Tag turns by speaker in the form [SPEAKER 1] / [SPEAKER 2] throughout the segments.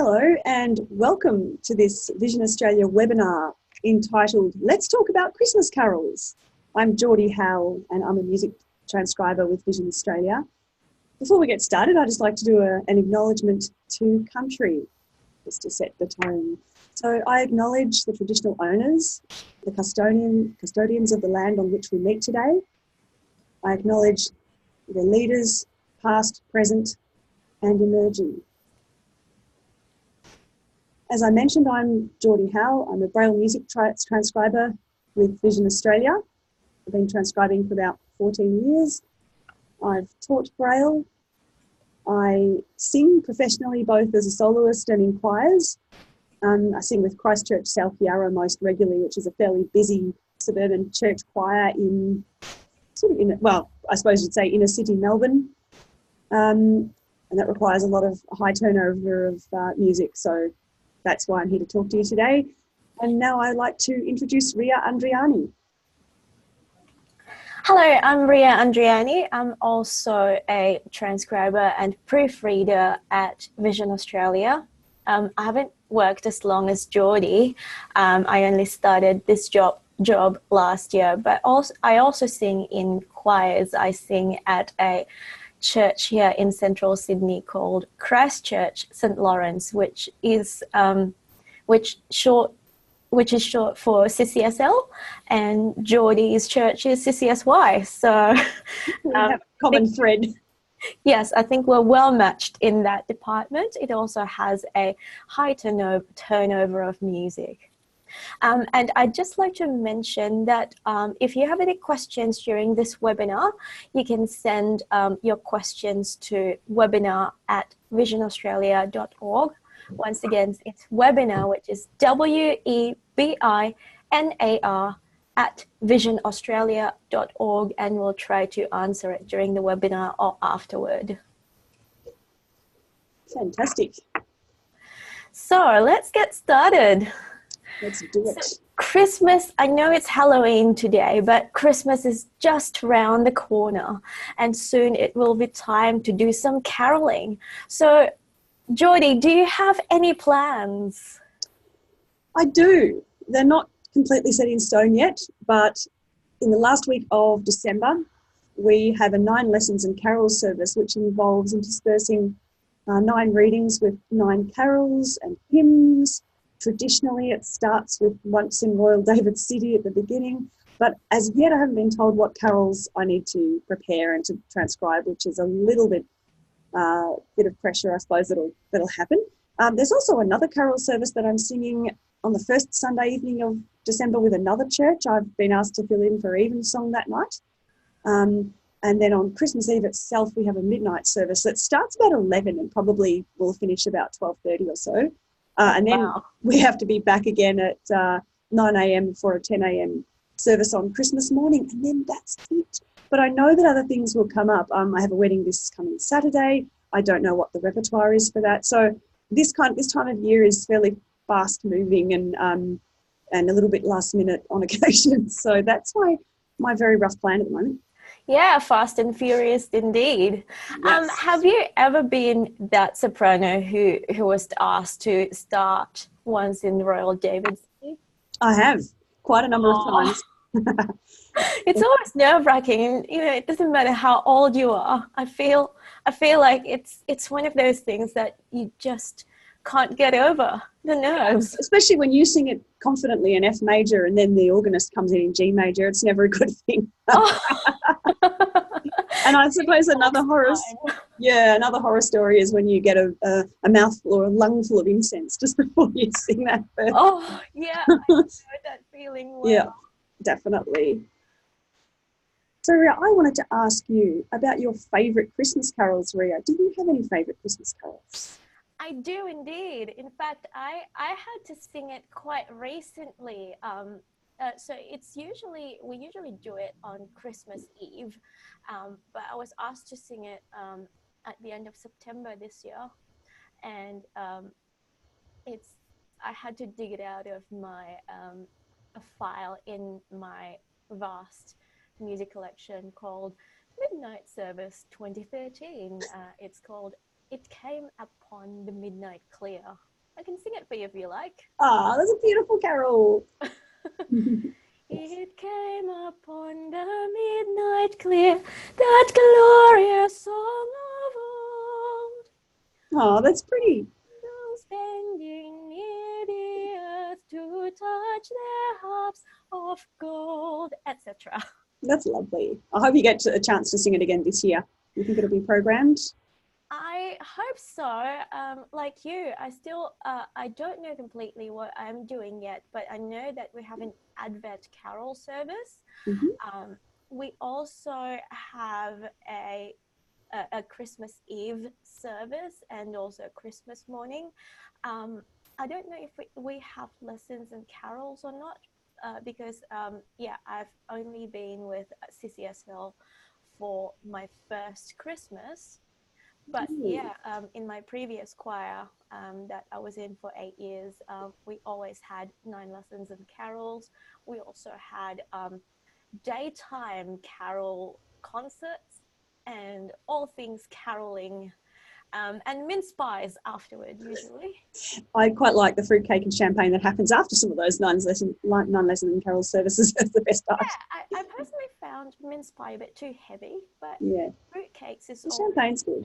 [SPEAKER 1] Hello and welcome to this Vision Australia webinar entitled Let's Talk About Christmas Carols. I'm Jordie Howell and I'm a music transcriber with Vision Australia. Before we get started, I'd just like to do an acknowledgement to country, just to set the tone. So I acknowledge the traditional owners, the custodians of the land on which we meet today. I acknowledge the leaders, past, present and emerging. As I mentioned, I'm Jordie Howell. I'm a Braille music transcriber with Vision Australia. I've been transcribing for about 14 years. I've taught Braille. I sing professionally both as a soloist and in choirs. I sing with Christchurch South Yarra most regularly, which is a fairly busy suburban church choir in I suppose you'd say inner city Melbourne. And that requires a lot of high turnover of music. So that's why I'm here to talk to you today. And now I'd like to introduce Ria and Rihanna.
[SPEAKER 2] Hello, I'm Ria and Rihanna. I'm also a transcriber and proofreader at Vision Australia. I haven't worked as long as Jordie. I only started this job last year, but I also sing in choirs. I sing at a church here in central Sydney called Christchurch St Lawrence, which is short for CCSL, and Jordie's church is CCSY. So
[SPEAKER 1] we have a common thread.
[SPEAKER 2] Yes, I think we're well matched in that department. It also has a high turnover of music. And I'd just like to mention that if you have any questions during this webinar, you can send your questions to webinar@visionaustralia.org. Once again, it's webinar, which is WEBINAR @visionaustralia.org, and we'll try to answer it during the webinar or afterward.
[SPEAKER 1] Fantastic.
[SPEAKER 2] So let's get started.
[SPEAKER 1] Let's do it.
[SPEAKER 2] So, Christmas, I know it's Halloween today, but Christmas is just around the corner and soon it will be time to do some caroling. So, Jordie, do you have any plans?
[SPEAKER 1] I do. They're not completely set in stone yet, but in the last week of December, we have a 9 lessons and carols service, which involves interspersing 9 readings with 9 carols and hymns. Traditionally, it starts with Once in Royal David City at the beginning, but as yet I haven't been told what carols I need to prepare and to transcribe, which is a little bit of pressure, I suppose, that'll happen. There's also another carol service that I'm singing on the first Sunday evening of December with another church. I've been asked to fill in for Evensong that night. And then on Christmas Eve itself, we have a midnight service that starts about 11 and probably will finish about 12:30 or so. And then we have to be back again at 9 a.m. for a 10 a.m. service on Christmas morning, and then that's it. But I know that other things will come up. I have a wedding this coming Saturday. I don't know what the repertoire is for that. So this time of year is fairly fast moving and a little bit last minute on occasion. So that's my very rough plan at the moment.
[SPEAKER 2] Yeah, fast and furious indeed.
[SPEAKER 1] Yes.
[SPEAKER 2] Have you ever been that soprano who was asked to start Once in Royal David City?
[SPEAKER 1] I have, quite a number of times.
[SPEAKER 2] It's always nerve-wracking. It doesn't matter how old you are. I feel like it's one of those things that you just can't get over, the nerves.
[SPEAKER 1] Especially when you sing it confidently in F major and then the organist comes in G major. It's never a good thing.
[SPEAKER 2] Oh.
[SPEAKER 1] And I suppose another horror story is when you get a mouthful or a lungful of incense just before you sing that first.
[SPEAKER 2] Oh, yeah, I know that feeling well.
[SPEAKER 1] Yeah, definitely. So, Ria, I wanted to ask you about your favourite Christmas carols, Ria. Do you have any favourite Christmas carols?
[SPEAKER 2] I do indeed. In fact, I had to sing it quite recently. So we usually do it on Christmas Eve, but I was asked to sing it at the end of September this year, and I had to dig it out of my a file in my vast music collection called Midnight Service 2013. It's called It Came Upon the Midnight Clear. I can sing it for you if you like.
[SPEAKER 1] Ah, that's a beautiful carol.
[SPEAKER 2] It came upon the midnight clear, that glorious song of old.
[SPEAKER 1] Oh, that's pretty.
[SPEAKER 2] Angels bending near the earth to touch their harps of gold, etc.
[SPEAKER 1] That's lovely. I hope you get a chance to sing it again this year. You think it'll be programmed?
[SPEAKER 2] I hope so. Like you, I don't know completely what I'm doing yet, but I know that we have an Advent Carol service.
[SPEAKER 1] Mm-hmm.
[SPEAKER 2] We also have a Christmas Eve service and also Christmas morning. I don't know if we have lessons and carols or not, because I've only been with CCSL for my first Christmas. But in my previous choir that I was in for 8 years, we always had 9 lessons and carols. We also had daytime carol concerts and all things caroling, and mince pies afterward usually.
[SPEAKER 1] I quite like the fruitcake and champagne that happens after some of those nine lesson and carol services as the best part.
[SPEAKER 2] Yeah, I personally found mince pie a bit too heavy, but fruitcakes is
[SPEAKER 1] the champagne's good.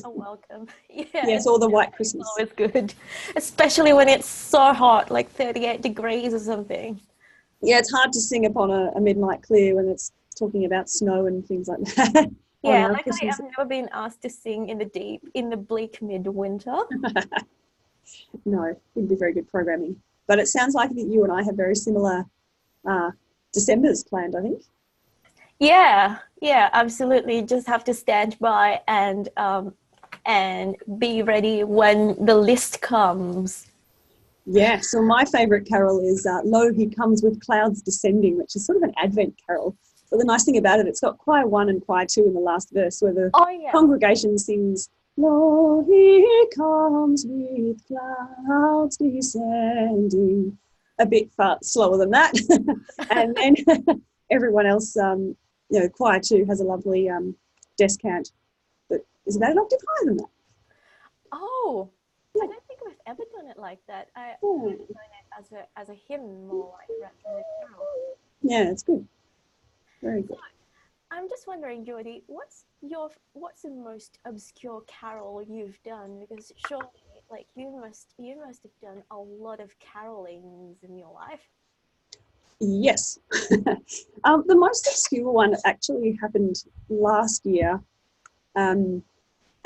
[SPEAKER 2] A welcome.
[SPEAKER 1] Yes, or the white Christmas.
[SPEAKER 2] Always good, especially when it's so hot, like 38 degrees or something.
[SPEAKER 1] Yeah, it's hard to sing upon a midnight clear when it's talking about snow and things like that.
[SPEAKER 2] Yeah, luckily I've never been asked to sing in the bleak midwinter.
[SPEAKER 1] No, it wouldn't be very good programming. But it sounds like that you and I have very similar Decembers planned, I think.
[SPEAKER 2] Yeah, absolutely. Just have to stand by and be ready when the list comes.
[SPEAKER 1] Yeah, so my favourite carol is Lo, He Comes with Clouds Descending, which is sort of an Advent carol. But the nice thing about it, it's got choir 1 and choir 2 in the last verse where the congregation sings, Lo, He comes with clouds descending. A bit far slower than that. And then everyone else, choir 2 has a lovely descant that is about an octave higher than that.
[SPEAKER 2] Oh, I don't think we've ever done it like that. I've done it as a hymn more like rather than a carol.
[SPEAKER 1] Yeah, it's good. Very good.
[SPEAKER 2] So, I'm just wondering, Jordie, what's the most obscure carol you've done? Because surely, like you must have done a lot of carolings in your life.
[SPEAKER 1] Yes. The most obscure one actually happened last year and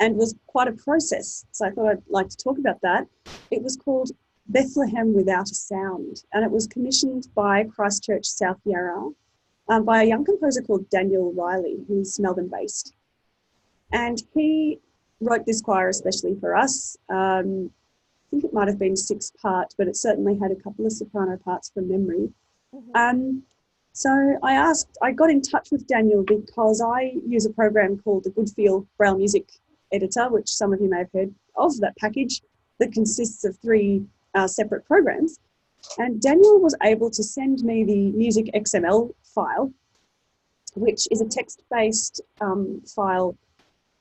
[SPEAKER 1] was quite a process. So I thought I'd like to talk about that. It was called Bethlehem Without a Sound, and it was commissioned by Christchurch, South Yarra, by a young composer called Daniel Riley, who's Melbourne-based. And he wrote this choir especially for us. I think it might have been 6-part, but it certainly had a couple of soprano parts from memory. Mm-hmm. So I got in touch with Daniel because I use a program called the Goodfeel Braille Music Editor, which some of you may have heard of, that package that consists of 3 separate programs. And Daniel was able to send me the music XML file, which is a text-based file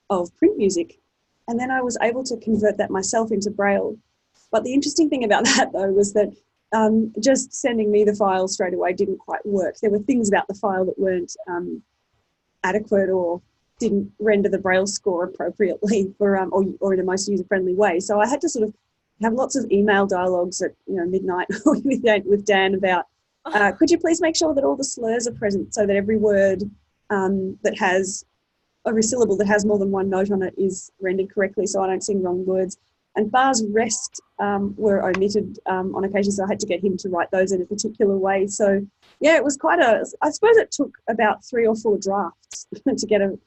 [SPEAKER 1] of print music. And then I was able to convert that myself into Braille. But the interesting thing about that, though, was that just sending me the file straight away didn't quite work. There were things about the file that weren't adequate or didn't render the Braille score appropriately for or in a most user-friendly way. So I had to sort of have lots of email dialogues at midnight with Dan about could you please make sure that all the slurs are present so that every word that has every syllable that has more than one note on it is rendered correctly so I don't sing wrong words. And bars rest were omitted on occasion, so I had to get him to write those in a particular way. So, yeah, it was I suppose it took about 3 or 4 drafts to get a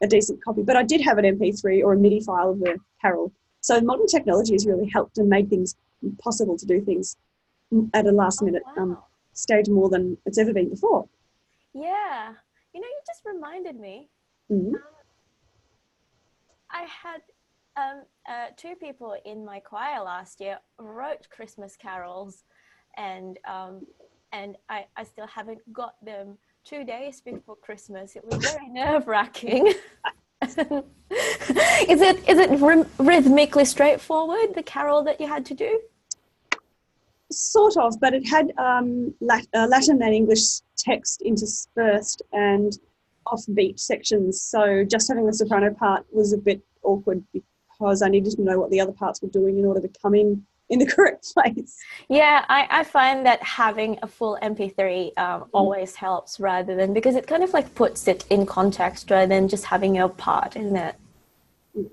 [SPEAKER 1] decent copy. But I did have an MP3 or a MIDI file of the carol. So modern technology has really helped and made things possible to do things at a last-minute stage more than it's ever been before.
[SPEAKER 2] Yeah. You just reminded me.
[SPEAKER 1] Mm-hmm.
[SPEAKER 2] I had 2 people in my choir last year wrote Christmas carols, and I still haven't got them 2 days before Christmas. It was very nerve-wracking. Is it rhythmically straightforward, the carol that you had to do?
[SPEAKER 1] Sort of, but it had Latin and English text interspersed and offbeat sections. So just having the soprano part was a bit awkward because I needed to know what the other parts were doing in order to come in the correct place.
[SPEAKER 2] Yeah, I find that having a full MP3 always helps, rather than, because it kind of like puts it in context rather than just having your part in it.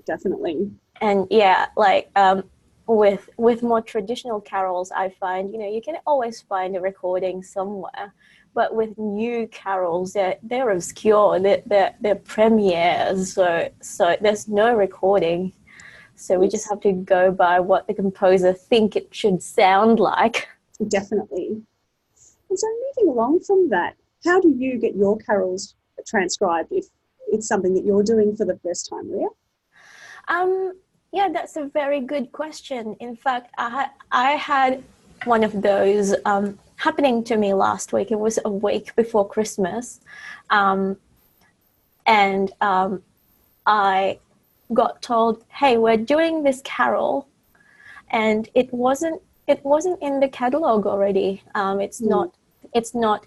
[SPEAKER 1] Definitely.
[SPEAKER 2] And yeah, like with more traditional carols, I find, you can always find a recording somewhere. But with new carols, they're obscure, they're premieres, so there's no recording. So we just have to go by what the composer think it should sound like.
[SPEAKER 1] Definitely. And so moving along from that, how do you get your carols transcribed if it's something that you're doing for the first time, Ria?
[SPEAKER 2] Yeah, that's a very good question. In fact, I had one of those happening to me last week. It was a week before Christmas. And I got told, hey, we're doing this carol, and it wasn't in the catalog already. It's not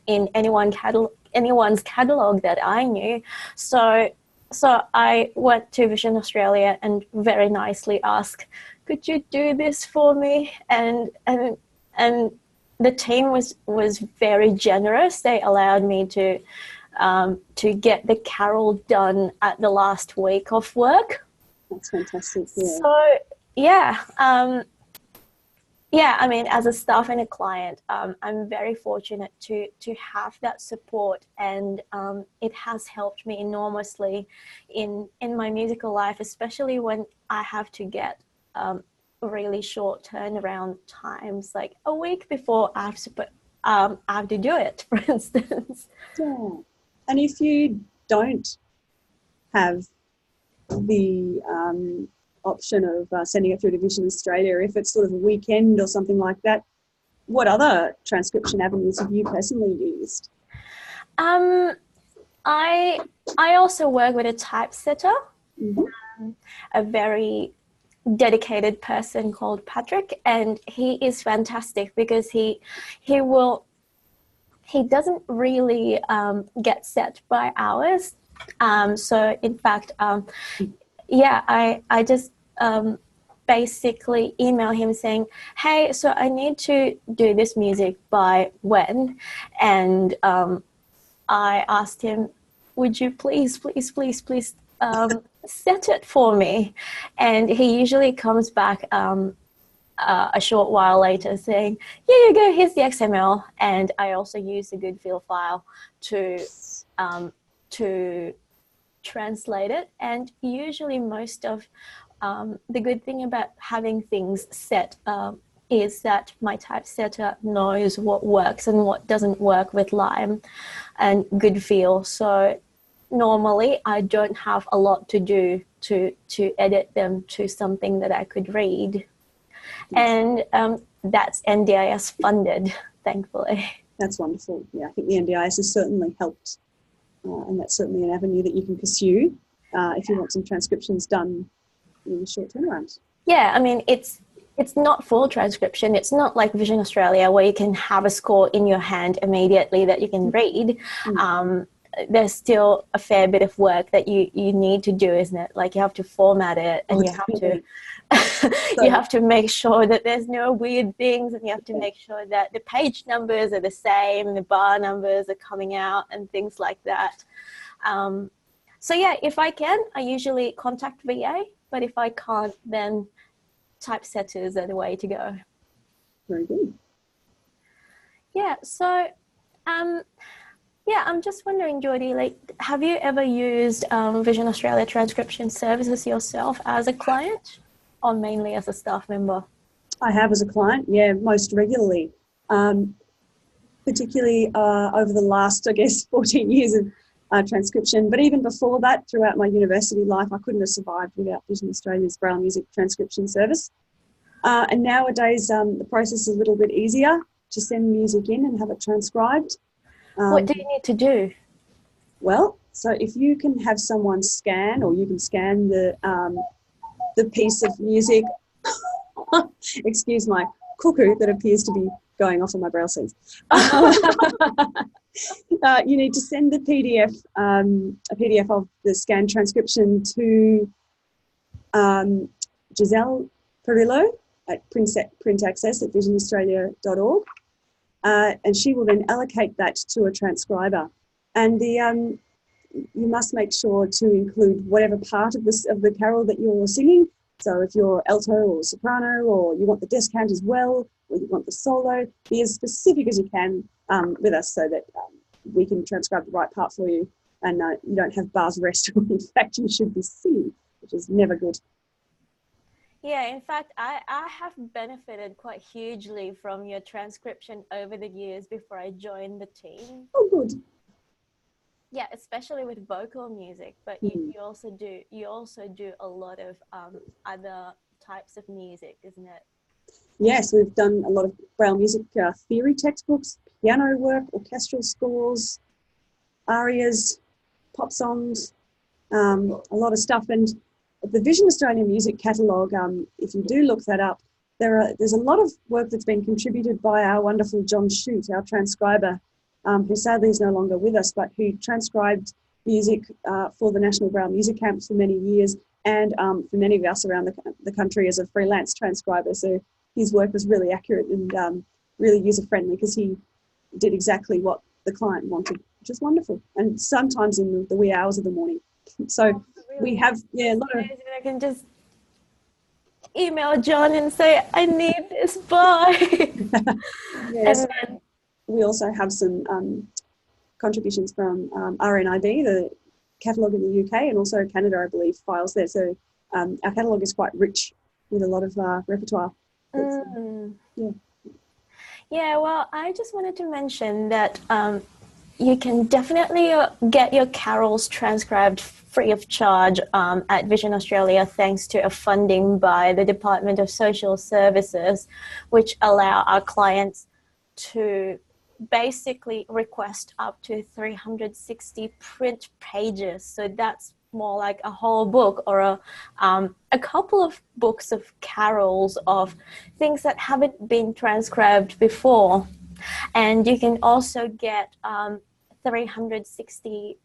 [SPEAKER 2] in anyone's catalog that I knew. So I went to Vision Australia and very nicely asked, could you do this for me? And the team was very generous. They allowed me to get the carol done at the last week of work.
[SPEAKER 1] That's fantastic. Yeah.
[SPEAKER 2] So yeah, I mean, as a staff and a client, I'm very fortunate to have that support, and it has helped me enormously in my musical life, especially when I have to get really short turnaround times, like a week before I have to do it, for instance.
[SPEAKER 1] Yeah. And if you don't have the option of sending it through to Vision Australia, if it's sort of a weekend or something like that, what other transcription avenues have you personally used?
[SPEAKER 2] I also work with a typesetter, a very dedicated person called Patrick, and he is fantastic because he doesn't really get set by hours. So in fact, I just basically email him saying, hey, so I need to do this music by when? And I asked him, would you please set it for me? And he usually comes back a short while later saying, here you go, here's the XML. And I also use the good feel file to translate it. And usually most of the good thing about having things set is that my typesetter knows what works and what doesn't work with Lime and good feel. So normally I don't have a lot to do to edit them to something that I could read. And that's NDIS funded, thankfully.
[SPEAKER 1] That's wonderful. Yeah, I think the NDIS has certainly helped, and that's certainly an avenue that you can pursue if you want some transcriptions done in a short turnaround.
[SPEAKER 2] Yeah, I mean, it's not full transcription. It's not like Vision Australia where you can have a score in your hand immediately that you can read. There's still a fair bit of work that you need to do, isn't it? Like you have to format it, and you have to you have to make sure that there's no weird things, and you have to make sure that the page numbers are the same and the bar numbers are coming out and things like that. So yeah, if I can, I usually contact VA, but if I can't, then typesetters are the way to go.
[SPEAKER 1] Very good.
[SPEAKER 2] Yeah, so yeah, I'm just wondering, Jordie, like, have you ever used Vision Australia transcription services yourself as a client, or mainly as a staff member?
[SPEAKER 1] I have as a client, yeah, most regularly, particularly over the last, I guess, 14 years of transcription. But even before that, throughout my university life, I couldn't have survived without Vision Australia's Braille music transcription service. And nowadays, the process is a little bit easier to send music in and have it transcribed.
[SPEAKER 2] What do you need to do?
[SPEAKER 1] Well, so if you can have someone scan, or you can scan the piece of music, excuse my cuckoo that appears to be going off on my brow seams. You need to send the PDF, a PDF of the scanned transcription to Giselle Perillo at Print Access at visionaustralia.org, and she will then allocate that to a transcriber. And you must make sure to include whatever part of the carol that you're singing. So if you're alto or soprano, or you want the descant as well, or you want the solo, be as specific as you can with us so that we can transcribe the right part for you, and you don't have bars rest. In fact, you should be singing, which is never good.
[SPEAKER 2] Yeah, in fact, I have benefited quite hugely from your transcription over the years before I joined the team.
[SPEAKER 1] Oh, good.
[SPEAKER 2] Yeah, especially with vocal music, but you also do a lot of other types of music, isn't it?
[SPEAKER 1] Yes, we've done a lot of Braille music theory textbooks, piano work, orchestral scores, arias, pop songs, a lot of stuff. And the Vision Australia Music Catalogue, if you do look that up, there's a lot of work that's been contributed by our wonderful John Shute, our transcriber, who sadly is no longer with us, but who transcribed music for the National Braille Music Camps for many years, and for many of us around the country as a freelance transcriber. So his work was really accurate and really user-friendly, because he did exactly what the client wanted, which is wonderful. And sometimes in the wee hours of the morning. So we have, a lot of...
[SPEAKER 2] I can just email John and say, I need this by.
[SPEAKER 1] Yes. And then we also have some contributions from RNIB, the catalogue in the UK, and also Canada, I believe, files there. So our catalogue is quite rich with a lot of repertoire.
[SPEAKER 2] Yeah, well, I just wanted to mention that you can definitely get your carols transcribed free of charge at Vision Australia, thanks to a funding by the Department of Social Services, which allow our clients to basically request up to 360 print pages. So that's more like a whole book, or a couple of books of carols of things that haven't been transcribed before. And you can also get 360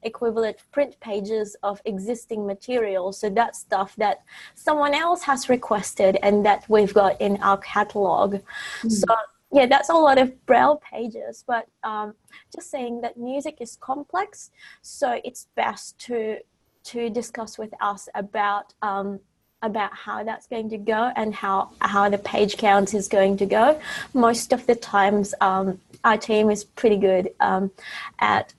[SPEAKER 2] equivalent print pages of existing material. So that's stuff that someone else has requested and that we've got in our catalogue. So yeah, that's a lot of Braille pages, but just saying that music is complex, so it's best to discuss with us about how that's going to go and how the page count is going to go. Most of the times, our team is pretty good at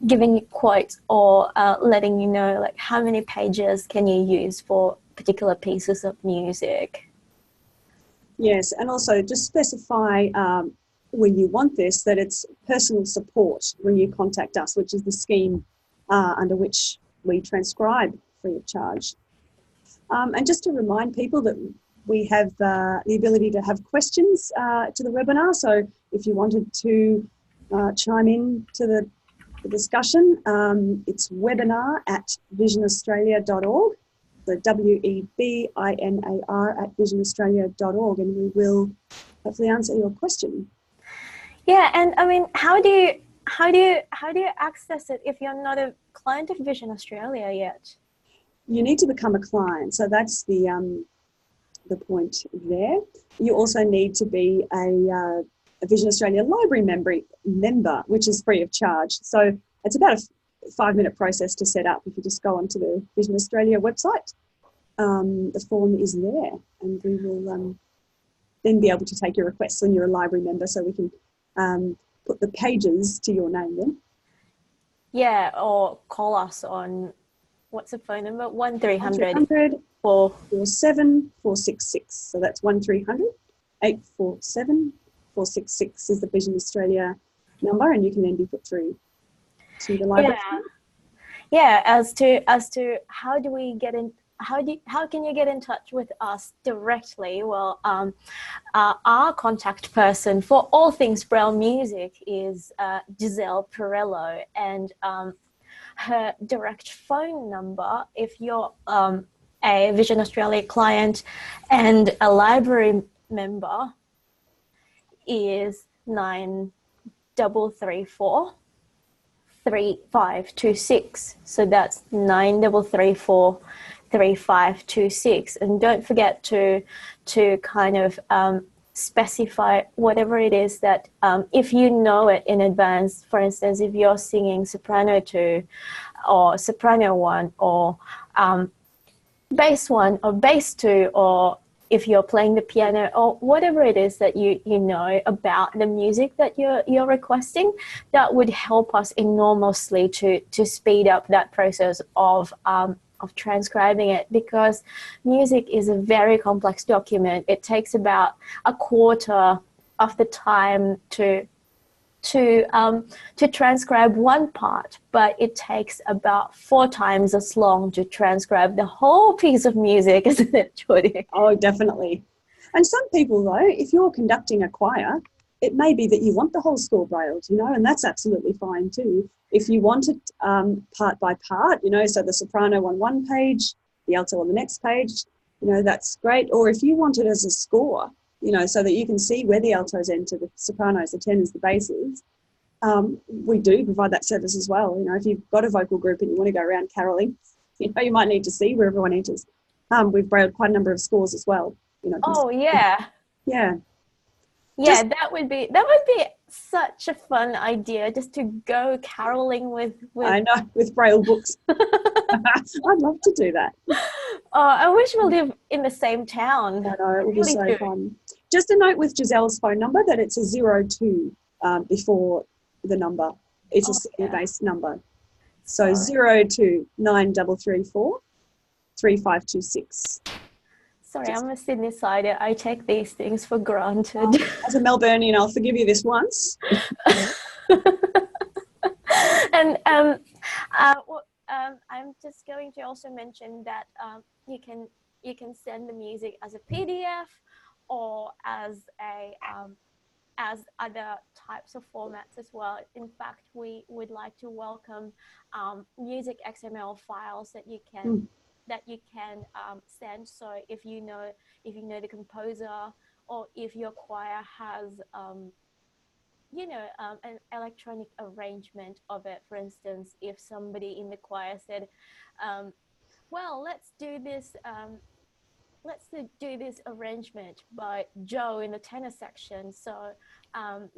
[SPEAKER 2] giving you quotes or letting you know, like, how many pages can you use for particular pieces of music.
[SPEAKER 1] Yes, and also just specify when you want this, that it's personal support when you contact us, which is the scheme under which we transcribe free of charge. And just to remind people that we have the ability to have questions to the webinar. So if you wanted to chime in to the discussion, it's webinar@visionaustralia.org. So webinar@visionaustralia.org, and we will hopefully answer your question.
[SPEAKER 2] Yeah, and I mean, how do you access it if you're not a client of Vision Australia yet?
[SPEAKER 1] You need to become a client, so that's the point there. You also need to be a Vision Australia library member, which is free of charge. So it's about a 5-minute process to set up. If you just go onto the Vision Australia website, the form is there, and we will then be able to take your requests when you're a library member, so we can put the pages to your name then.
[SPEAKER 2] Yeah, or call us on, what's the phone number? 1300
[SPEAKER 1] 447 466. So that's 1300 847 466 is the Vision Australia number, and you can then be put through to the library.
[SPEAKER 2] Yeah. As to how do we get in? How can you get in touch with us directly? Well, our contact person for all things Braille music is Giselle Perillo, and her direct phone number, if you're a Vision Australia client and a library member is 9334-3526. So that's 9334-3526. And don't forget to kind of specify whatever it is that, if you know it in advance. For instance, if you're singing soprano 2 or soprano 1 or bass 1 or bass 2, or if you're playing the piano or whatever it is that you know about the music that you're requesting, that would help us enormously to speed up that process of transcribing it, because music is a very complex document. It takes about a quarter of the time to transcribe one part, but it takes about 4 times as long to transcribe the whole piece of music, isn't it, Jordie?
[SPEAKER 1] Oh, definitely. And some people, though, if you're conducting a choir, it may be that you want the whole score brailled, and that's absolutely fine too. If you want it part by part, so the soprano on one page, the alto on the next page, that's great. Or if you want it as a score, so that you can see where the altos enter, the sopranos, the tenors, the basses, we do provide that service as well. If you've got a vocal group and you want to go around caroling, you might need to see where everyone enters. We've brailled quite a number of scores as well.
[SPEAKER 2] Oh, yeah.
[SPEAKER 1] Yeah.
[SPEAKER 2] Yeah, that would be such a fun idea, just to go caroling with
[SPEAKER 1] I know, with braille books. I'd love to do that.
[SPEAKER 2] Oh, I wish we lived in the same town.
[SPEAKER 1] I know, it would be so fun. Just a note with Giselle's phone number that it's a 02 before the number. It's a Sydney-based number. So 029334-3526.
[SPEAKER 2] Sorry, I'm a Sydney-sider. I take these things for granted.
[SPEAKER 1] As a Melburnian, I'll forgive you this once.
[SPEAKER 2] And I'm just going to also mention that you can send the music as a PDF or as other types of formats as well. In fact, we would like to welcome music XML files that you can send. So if you know the composer, or if your choir has an electronic arrangement of it. For instance, if somebody in the choir said, well, let's do this arrangement by Joe in the tenor section. So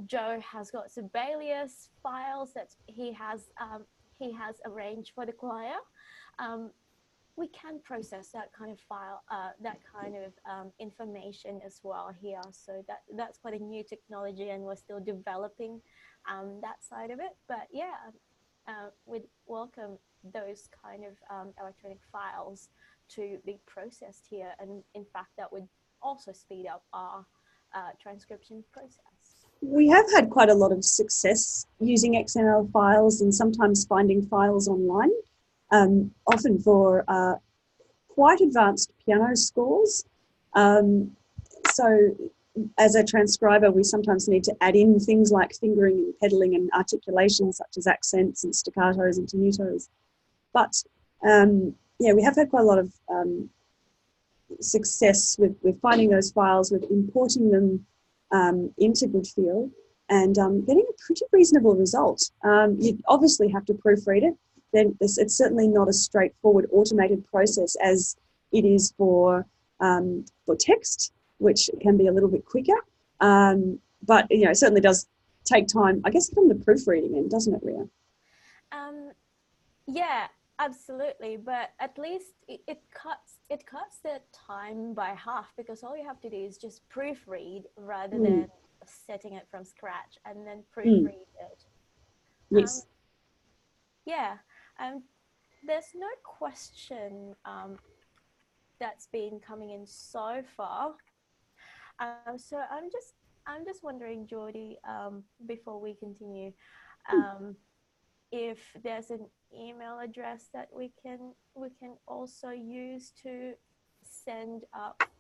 [SPEAKER 2] Joe has got Sibelius files that he has arranged for the choir. We can process that kind of file, that kind of information as well here. So that's quite a new technology, and we're still developing that side of it. But yeah, we'd welcome those kind of electronic files to be processed here. And in fact, that would also speed up our transcription process.
[SPEAKER 1] We have had quite a lot of success using XML files and sometimes finding files online. Often for quite advanced piano scores. So as a transcriber, we sometimes need to add in things like fingering and pedaling and articulation, such as accents and staccatos and tenutos. But we have had quite a lot of success with finding those files, with importing them into Goodfeel, and getting a pretty reasonable result. You obviously have to proofread it. Then it's certainly not a straightforward automated process as it is for text, which can be a little bit quicker. But it certainly does take time, I guess, from the proofreading end, doesn't it, Ria?
[SPEAKER 2] Yeah, absolutely. But at least it cuts the time by half, because all you have to do is just proofread rather than setting it from scratch and then proofread it.
[SPEAKER 1] Yes.
[SPEAKER 2] There's no question that's been coming in so far. So I'm just wondering, Jordie, before we continue, if there's an email address that we can also use to send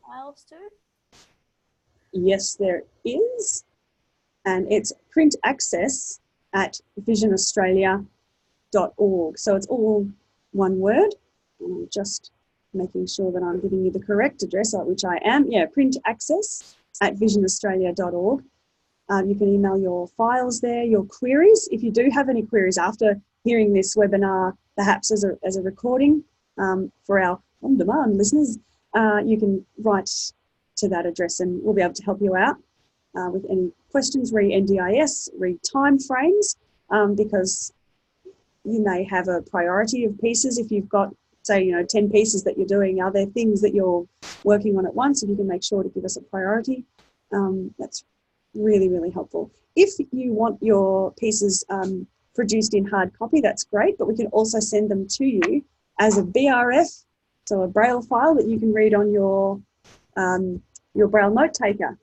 [SPEAKER 2] files to.
[SPEAKER 1] Yes, there is, and it's printaccess@visionaustralia.org. So it's all one word. And I'll just making sure that I'm giving you the correct address, which I am. Yeah, printaccess@visionaustralia.org. You can email your files there, your queries. If you do have any queries after hearing this webinar, perhaps as a recording for our on-demand listeners, you can write to that address and we'll be able to help you out with any questions, re NDIS, re time frames, because you may have a priority of pieces. If you've got, say, 10 pieces that you're doing, are there things that you're working on at once? If you can make sure to give us a priority, that's really, really helpful. If you want your pieces produced in hard copy, that's great, but we can also send them to you as a BRF, so a Braille file that you can read on your Braille note taker.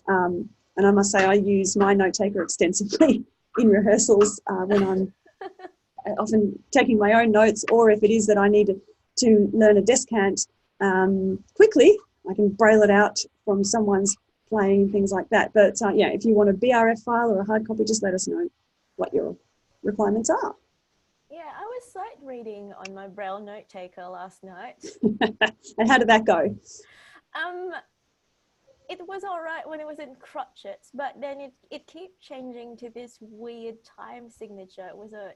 [SPEAKER 1] And I must say, I use my note taker extensively in rehearsals when I'm often taking my own notes, or if it is that I need to learn a descant quickly, I can Braille it out from someone's playing, things like that. But yeah, if you want a BRF file or a hard copy, just let us know what your requirements are.
[SPEAKER 2] Yeah, I was sight reading on my Braille note taker last night.
[SPEAKER 1] And how did that go?
[SPEAKER 2] It was all right when it was in crotchets, but then it kept changing to this weird time signature.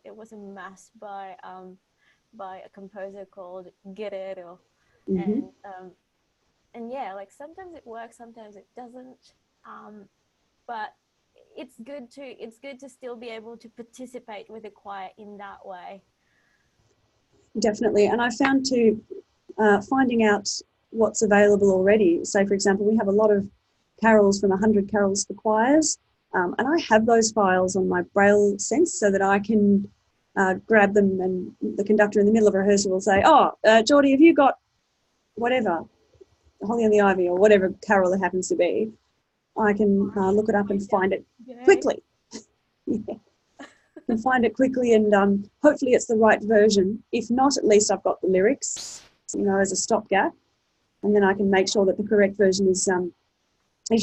[SPEAKER 2] It was a mass by a composer called Guerrero, and yeah, like sometimes it works, sometimes it doesn't. But it's good to still be able to participate with the choir in that way.
[SPEAKER 1] Definitely, and I found finding out what's available already. So, for example, we have a lot of carols from 100 Carols for Choirs, and I have those files on my Braille sense so that I can grab them, and the conductor in the middle of a rehearsal will say, "Oh, Jordie, have you got whatever, Holly and the Ivy," or whatever carol it happens to be. I can look it up and find it quickly. Yeah. I can find it quickly, and hopefully it's the right version. If not, at least I've got the lyrics, as a stopgap, and then I can make sure that the correct version is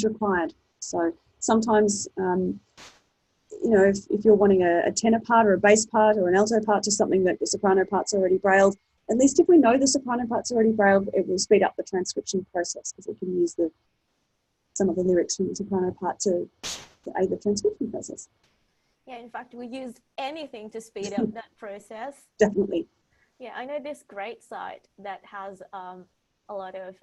[SPEAKER 1] required. So sometimes, if you're wanting a tenor part or a bass part or an alto part to something that the soprano part's already brailled, at least if we know the soprano part's already brailled, it will speed up the transcription process because we can use some of the lyrics from the soprano part to aid the transcription process.
[SPEAKER 2] Yeah, in fact, we used anything to speed up that process.
[SPEAKER 1] Definitely.
[SPEAKER 2] Yeah, I know this great site that has a lot of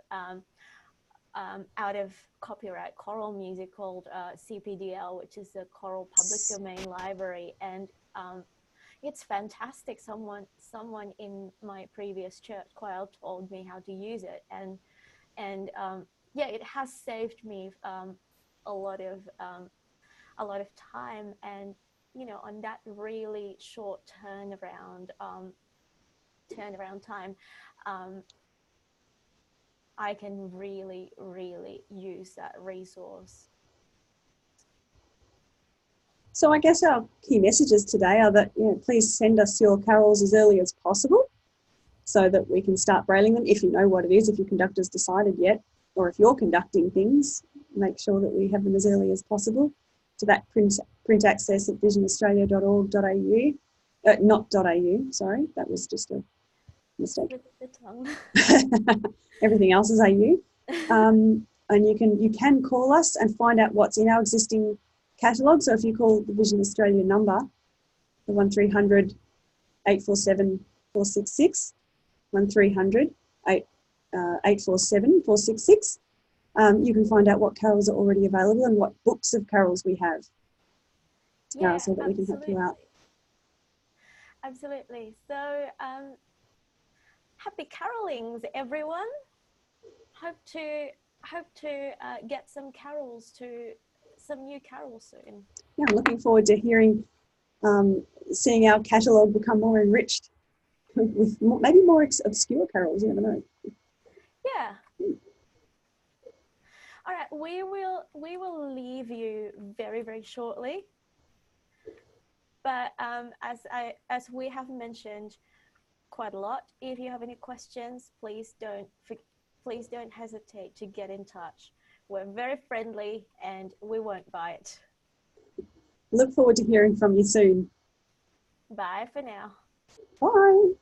[SPEAKER 2] out of copyright choral music called CPDL, which is the Choral Public Domain Library, and it's fantastic. Someone in my previous church choir told me how to use it, and yeah, it has saved me a lot of time, and on that really short turnaround time, I can really, really use that resource.
[SPEAKER 1] So I guess our key messages today are that please send us your carols as early as possible so that we can start brailing them, if you know what it is, if your conductor's decided yet, or if you're conducting things, make sure that we have them as early as possible to that printaccess@visionaustralia.org.au. Not .au, sorry, that was just a mistake.
[SPEAKER 2] The tongue.
[SPEAKER 1] Everything else is AU. And you can call us and find out what's in our existing catalogue. So if you call the Vision Australia number, the 1300 847 466, 1300 847 466, you can find out what carols are already available and what books of carols we have, so that we can help you out.
[SPEAKER 2] Absolutely. So happy carolings, everyone. Hope to get some new carols soon.
[SPEAKER 1] Yeah, I'm looking forward to seeing our catalogue become more enriched with maybe more obscure carols. You never know.
[SPEAKER 2] Yeah. All right, we will leave you very, very shortly. But as we have mentioned quite a lot, if you have any questions, please don't hesitate to get in touch. We're very friendly and we won't bite.
[SPEAKER 1] Look forward to hearing from you soon.
[SPEAKER 2] Bye for now.
[SPEAKER 1] Bye.